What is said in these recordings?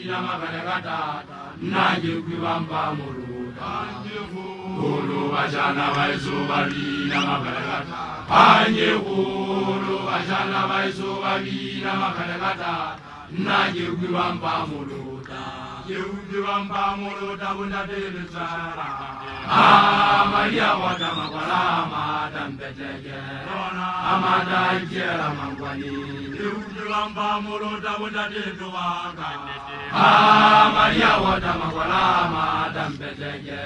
na makalakata nange kwibamba muluta Ulu bajana baizubali na makalakata Anye ulu bajana baizubali na makalakata nange kwibamba muluta kwibamba muluta bunda telezara Maria wata makwalama tampeteke Amada ikera mangwani kwibamba muluta bunda telezara Maria wata makwalama tampeteke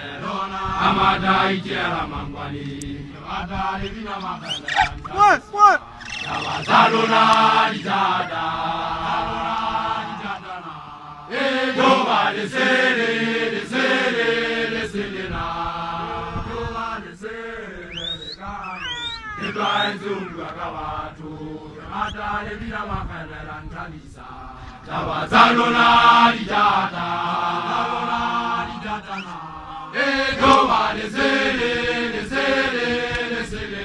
Amada ikera mangwani What? Tabazalona dijada Jova lesele na Jova lesele kano Ibrahim wakawatu Matale bila makanela ntalisa Tabazalona dijada Jova lesele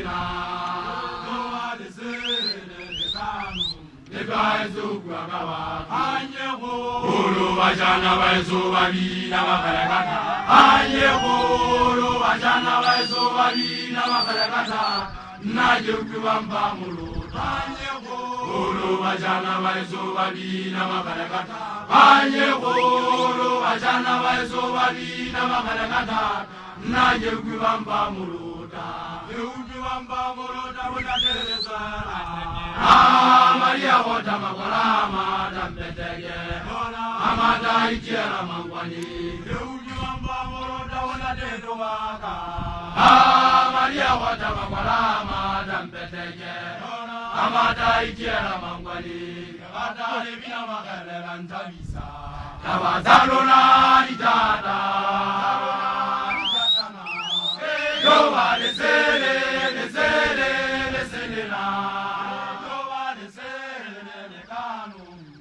na Jova lesele kano Ibrahim wakawatu Ulu bajana baizubali na makalakata Ulu bajana baizubali na makalakata Naje kwibamba muluta Ulu bajana baizubali na makalakata Ulu bajana baizubali na makalakata Naje kwibamba muluta kwibamba muluta budatereza Maria wota makwalama tampeteke Amada ikera mangwani Ujwamba moroda wana dedo waka Maria wota makwalama tampeteke Amada ikera mangwani Amada lebina makalera ntabisa Tabazalona dijada Jova lesele na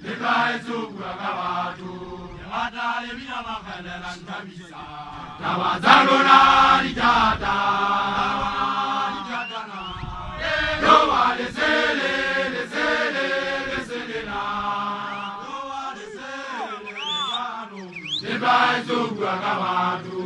Ibrahim wakawatu Matale bila makanela ntabisa Tabazalona dijada Jova lesele na Jova lesele kano Ibrahim wakawatu